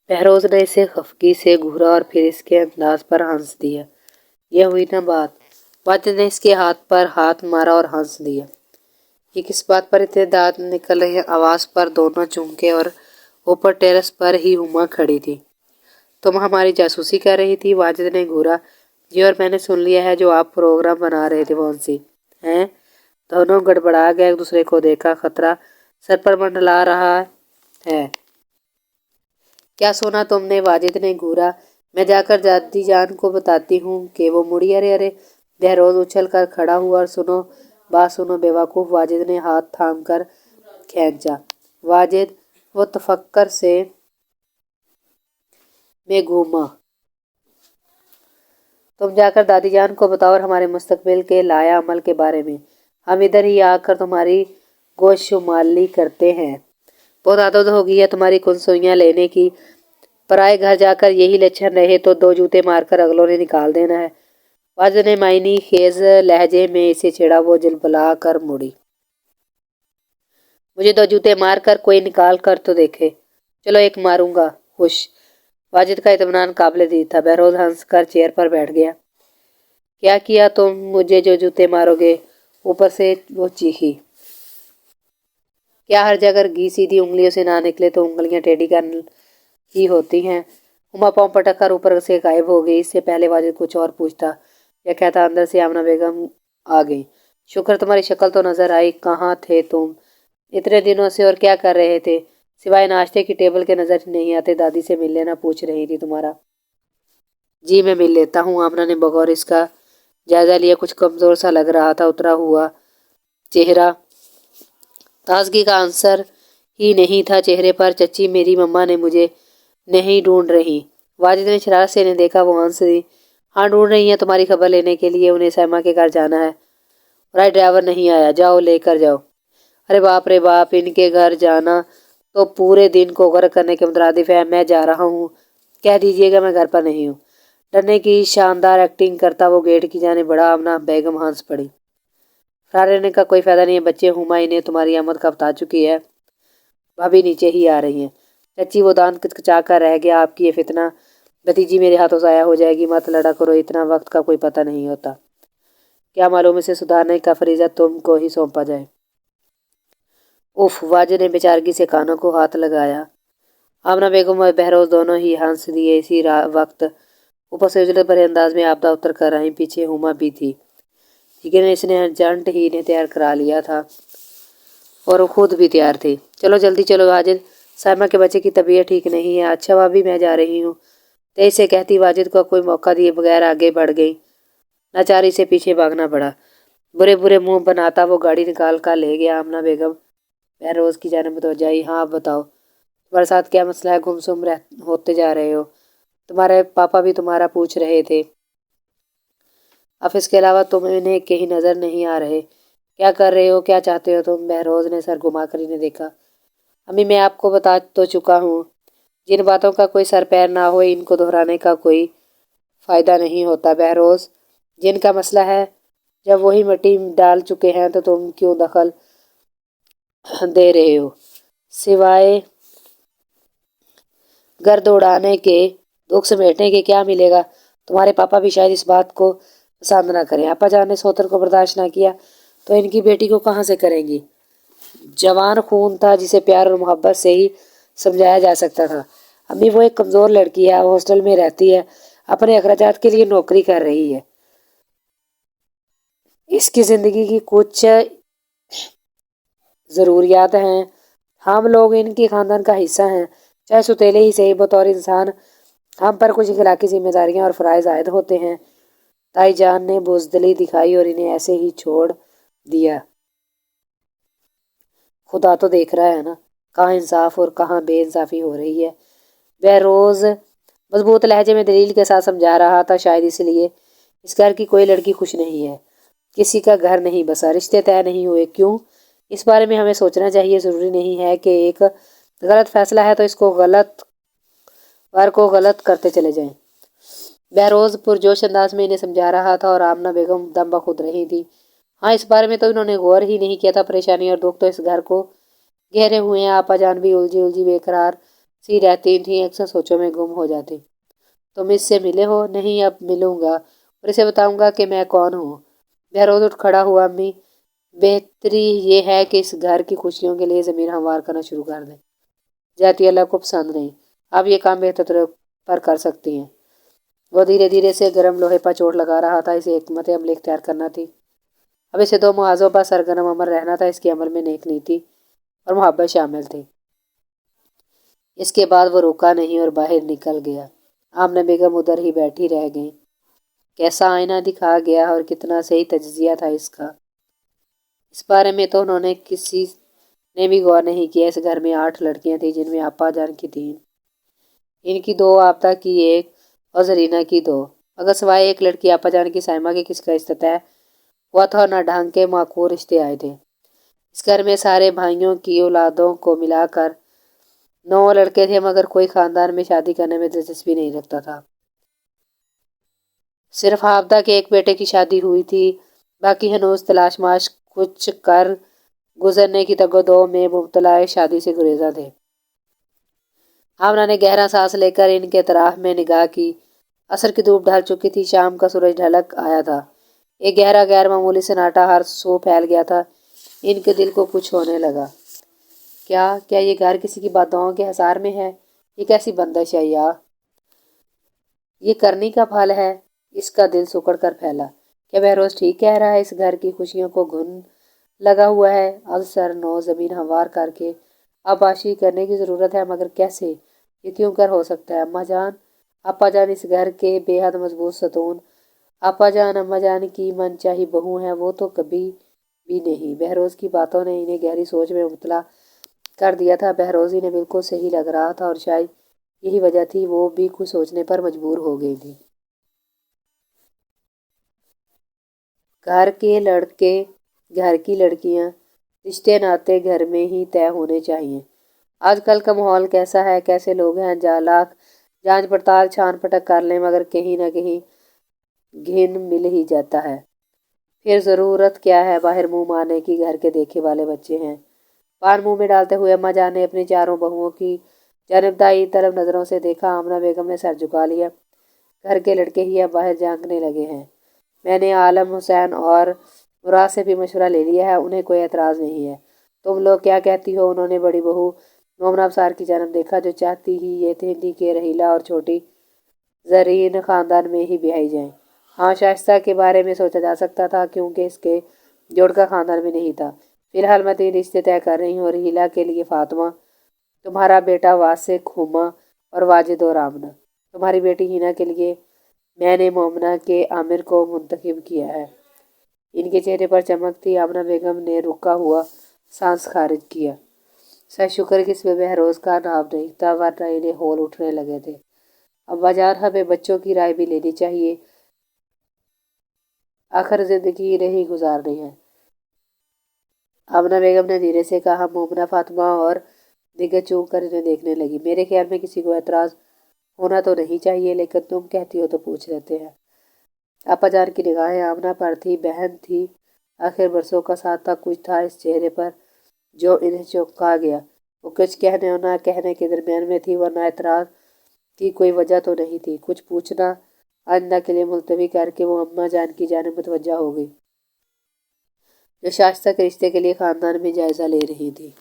बहरोज ने इसे खफगी से घूरा और फिर इसके अंदाज पर हंस दिया। यह हुई ना बात। वाजिद ने इसके हाथ पर हाथ मारा और हंस दिया। ये किस बात पर इतने दांत निकल रहे हैं? आवाज पर दोनों चौंके और ऊपर टेरेस पर ही हुमा खड़ी थी। तुम हमारी जासूसी कर रही थी? वाजिद ने घूरा। जी, और मैंने सुन लिया है जो आप प्रोग्राम बना रहे थे वंशी। हैं? दोनों गड़बड़ा गए, एक दूसरे को देखा। खतरा सर पर मंडला रहा है। क्या सुना तुमने? वाजिद ने घूरा। मैं जाकर दादी जान को बताती हूँ कि वो मुड़ी। अरे अरे! बहरोज उछल कर खड़ा हुआ। और सुनो, बात सुनो बेवकूफ़! वाजिद ने हाथ थाम कर खींचा। वाजिद, वो तफक्कर से में घूमा। तुम जाकर दादी जान को बताओ और हमारे मुस्तकबिल के लाया अमल के बारे में। हम इधर ही आकर तुम्हारी गोशुमाली करते हैं। बहुत आदत हो गई है तुम्हारी कुनसुइयाँ लेने की। पराए घर जाकर यही लक्षण रहे तो 2 जूते मारकर अगलों ने निकाल देना है। वाजिद ने मायनी खेज लहजे में इसे छेड़ा। वो जलबला कर मुड़ी। मुझे 2 जूते मार कर कोई निकाल कर तो देखे। चलो, एक मारूंगा। खुश। वाजिद का इत्मीनान काबिल दीद था। बहरोज हंस कर चेयर पर बैठ गया। क्या किया तुम? मुझे जो जूते मारोगे? ऊपर से वो चीखी। क्या हर जगह घी सीधी उंगलियों से ना निकले तो उंगलियां टेढ़ी कर ही होती हैं? उमा पाँव पटक कर ऊपर से गायब हो गई। इससे पहले वाजिद कुछ और पूछता या कहता, अंदर से आमना बेगम आ गई। शुक्र तुम्हारी शक्ल तो नजर आई। कहाँ थे तुम इतने दिनों से और क्या कर रहे थे? सिवाय नाश्ते की टेबल के नजर नहीं आते। दादी से मिल लेना पूछ रही थी तुम्हारा। जी, मैं मिल लेता हूँ। आमना ने बगौर इसका जायजा लिया। कुछ कमजोर सा लग रहा था। उतरा हुआ चेहरा ताजगी का आंसर ही नहीं था चेहरे पर। चच्ची, मेरी मम्मा ने मुझे नहीं ढूंढ रही? वाजिद ने शरारत से इन्हें देखा। वो हंस दी। हाँ, ढूंढ रही हैं तुम्हारी खबर लेने के लिए। उन्हें सैमा के घर जाना है। राइट, ड्राइवर नहीं आया। जाओ, लेकर जाओ। अरे बाप रे बाप! इनके घर जाना तो पूरे दिन को गर्क करने के मुतरादिफ है। मैं जा रहा हूँ। कह दीजिएगा मैं घर पर नहीं हूँ। डरने की शानदार एक्टिंग करता वो गेट की जाने बढ़ा। आमना बेगम हंस पड़ी। फरारने का कोई फायदा नहीं है बच्चे। हुमा इन्हें तुम्हारी आमद का बता चुकी है। भाभी नीचे ही आ रही हैं। चच्ची, वो दांत किचकिचा कर रह गया। आपकी ये फितना भतीजी मेरे हाथों ज़ाया हो जाएगी। मत लड़ा करो। इतना वक्त का कोई पता नहीं होता। क्या मालूम इसे सुधारने का फरीजा तुमको ही सौंपा जाए। उफ! वाजिद ने बेचारगी से कानों को हाथ लगाया। आमना बेगम और बहरोज दोनों ही हंस दिए। इसी वक्त ऊपर से उजले भरे अंदाज में आपदा उतर कर आई। पीछे हुमा भी थी। लेकिन इसने एजेंट ही इन्हें तैयार करा लिया था और वो खुद भी तैयार थे। चलो जल्दी चलो वाजिद, साइमा के बच्चे की तबीयत ठीक नहीं है। अच्छा भाभी, मैं जा रही हूँ। तेज से कहती वाजिद को कोई मौका दिए बगैर आगे बढ़ गई। नाचारी से पीछे भागना पड़ा। बुरे बुरे मुंह बनाता वो गाड़ी निकाल कर ले गया। आमना बेगम बहरोज की जानिब मुतवज्जा आई। हाँ, अब बताओ तुम्हारे साथ क्या मसला है? गुमसुम होते जा रहे हो। तुम्हारे पापा भी तुम्हारा पूछ रहे थे। अब इसके अलावा तुम इन्हें कहीं नजर नहीं आ रहे। क्या कर रहे हो? क्या चाहते हो तुम? बहरोज ने सर घुमाकर इन्हें देखा। अम्मी, मैं आपको बता तो चुका हूँ। जिन बातों का कोई सर पैर ना हो इनको दोहराने का कोई फायदा नहीं होता। बहरोज, जिनका मसला है जब वही मिट्टी डाल चुके हैं तो तुम क्यों दखल दे रहे हो? सिवाय गर्द उड़ाने के, दुख समेटने के क्या मिलेगा? तुम्हारे पापा भी शायद इस बात को पसंद ना करें। आपा जान ने सोतर को बर्दाश्त ना किया तो इनकी बेटी को कहाँ से करेंगी? जवान खून था जिसे प्यार और मोहब्बत से ही समझाया जा सकता था। अम्मी, वो एक कमजोर लड़की है। हॉस्टल में रहती है। अपने अखराजात के लिए नौकरी कर रही है। इसकी जिंदगी की कुछ ज़रूरियात हैं। हम लोग इनके खानदान का हिस्सा हैं। चाहे सुतेले ही सही, बतौर इंसान हम पर कुछ इखलाकी जिम्मेदारियां और फ़राइज़ आयद होते हैं। ताई जान ने बुज़दिली दिखाई और इन्हें ऐसे ही छोड़ दिया। खुदा तो देख रहा है ना, कहाँ इंसाफ और कहाँ बेइंसाफ़ी हो रही है। वह रोज़ मजबूत लहजे में दलील के साथ समझा रहा था। शायद इसलिए इस घर की कोई लड़की खुश नहीं है। किसी का घर नहीं बसा, रिश्ते तय नहीं हुए। क्यों? इस बारे में हमें सोचना चाहिए। ज़रूरी नहीं है कि एक गलत फैसला है तो इसको गलत वार को गलत करते चले जाएं। बहरोज पुरजोश अंदाज में इन्हें समझा रहा था और आमना बेगम दम बखुद रही थी। हाँ, इस बारे में तो इन्होंने गौर ही नहीं किया था। परेशानी और दुख तो इस घर को घेरे हुए हैं। आपा जान भी उलझी उलझी बेकरार सी रहती थी, अक्सर सोचों में गुम हो जाती। तुम इससे मिले हो? नहीं, अब मिलूंगा और इसे बताऊंगा कि मैं कौन हूँ। बहरोज उठ खड़ा हुआ। अम्मी, बेहतरी ये है कि इस घर की खुशियों के लिए ज़मीन हमवार करना शुरू कर दें। जाती अल्लाह को पसंद नहीं। आप ये काम बेहतर तरह पर कर सकती हैं। वो धीरे धीरे से गर्म लोहे पर चोट लगा रहा था। इसे हिकमत अमली इख्तियार करना थी। अब इसे दो मुआज़ों पर सरगर्म अमल रहना था। इसके अमल में नेक नीति और मोहब्बत शामिल थी। इसके बाद वो रुका नहीं और बाहर निकल गया। आमना बेगम उधर ही बैठी रह गई। कैसा आईना दिखा गया और कितना सही तज्जिया था इसका। इस बारे में तो उन्होंने किसी ने भी गौर नहीं किया। इस घर में 8 लड़कियां थीं, जिनमें आपा जान की 3, इनकी 2, आपदा की 1 और जरीना की 2। अगर सिवाय एक लड़की आपा जान की साइमा के किसका इस्तेतः हुआ था और न ढंग के माकूल रिश्ते आए थे। इस घर में सारे भाइयों की औलादों को मिलाकर 9 लड़के थे, मगर कोई खानदान में शादी करने में दिलचस्पी नहीं रखता था। सिर्फ आपदा के एक बेटे की शादी हुई थी। बाकी हनूज तलाश माश कुछ कर गुजरने की तगोदो में मुब्तला शादी से गुरेजा थे। आमना ने गहरा सांस लेकर इनके तराफ में निगाह की। असर की धूप ढल चुकी थी। शाम का सूरज ढलक आया था। एक गहरा गैर मामूली सन्नाटा हर सो फैल गया था। इनके दिल को कुछ होने लगा। क्या ये घर किसी की बातों के हसार में है? ये कैसी बंदिश है यार? ये करनी का फल है। इसका दिल सुकड़ कर फैला। क्या बहरोज ठीक कह रहा है? इस घर की खुशियों को घुन लगा हुआ है। अब सर नो जमीन हमवार करके आबाशी करने की ज़रूरत है, मगर कैसे? ये क्यों कर हो सकता है? अम्मा जान, आपा जान इस घर के बेहद मजबूत सतून, आपा जान अम्मा जान की मनचाही बहू हैं, वो तो कभी भी नहीं। बहरोज की बातों ने इन्हें गहरी सोच में मुबतला कर दिया था। बहरोजी ने बिल्कुल सही लग रहा था और शायद यही वजह थी वो भी कुछ सोचने पर मजबूर हो गई थी। घर के लड़के, घर की लड़कियां, रिश्ते नाते घर में ही तय होने चाहिए। आजकल का माहौल कैसा है, कैसे लोग हैं, लाख जांच पड़ताल छान पटक कर लें, मगर कहीं ना कहीं घिन मिल ही जाता है। फिर ज़रूरत क्या है बाहर मुंह मारने की? घर के देखे वाले बच्चे हैं। पान मुंह में डालते हुए अम्मा जान ने अपनी चारों बहुओं की जानिब दाई तरफ नज़रों से देखा। आमना बेगम ने सर झुका लिया। घर के लड़के ही अब बाहर झांकने लगे हैं। मैंने आलम हुसैन और मुराद से भी मशवरा ले लिया है। उन्हें कोई एतराज़ नहीं है। तुम लोग क्या कहती हो? उन्होंने बड़ी बहू मोमना अबसार की जानब देखा, जो चाहती ही ये थी कि रहीला और छोटी जरीन ख़ानदान में ही ब्याही जाए। हाँ, शाइस्ता के बारे में सोचा जा सकता था, क्योंकि इसके जोड़ का ख़ानदान में नहीं था। फिलहाल मैं 3 रिश्ते तय कर रही हूँ। रहीला के लिए फ़ातिमा, तुम्हारा बेटा वासिक, हुमा और वाजिद और आमना। तुम्हारी बेटी हिना के लिए मैंने मोमना के आमिर को मुंतखब किया है। इनके चेहरे पर चमक थी। आमना बेगम ने रुका हुआ सांस खारिज किया। शायद शुक्र कि इसमें बहरोज का नाम नहीं था, वरना इन्हें होल उठने लगे थे। अब बाजार हमें बच्चों की राय भी लेनी चाहिए। आखिर जिंदगी नहीं गुजारनी है। आमना बेगम ने धीरे से कहा। मोमना फातिमा और दिग्गज चूम कर इन्हें देखने लगी। मेरे ख्याल में किसी को एतराज़ होना तो नहीं चाहिए, लेकिन तुम कहती हो तो पूछ लेते हैं। आपा जान की निगाहें आमना पर थी। बहन थी, आखिर बरसों का साथ था। कुछ था इस चेहरे पर जो इन्हें चौंका गया। वो कुछ कहने और ना कहने के दरमियान में थी, वरना एतराज़ की कोई वजह तो नहीं थी। कुछ पूछना आइंदा के लिए मुलतवी करके वो अम्मा जान की जानिब मुतवज्जा हो गई, जो शाइस्ता के रिश्ते के लिए ख़ानदान में जायज़ा ले रही थी।